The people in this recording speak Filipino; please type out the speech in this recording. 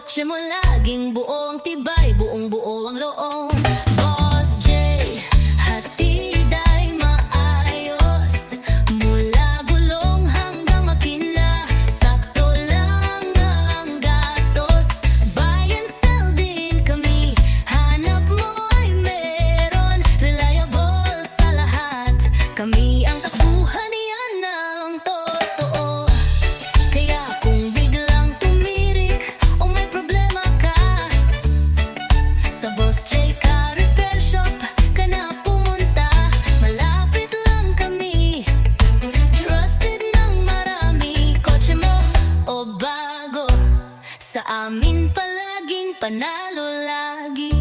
kotse mo laging buo ang tibay, buong buo ang loob. Boss J, hatid ay maayos, mula gulong hanggang makina, sakto lang ang gastos. Buy and sell din kami, hanap mo ay meron, reliable sa lahat, kami ang takbuhan yan ng totoo. Kaya kung biglang tumirik o may problema ka, sa Boss J Car Repair Shop ka na pumunta. Malapit lang kami, trusted ng marami. Kotse mo o bago, sa amin palaging panalo lagi.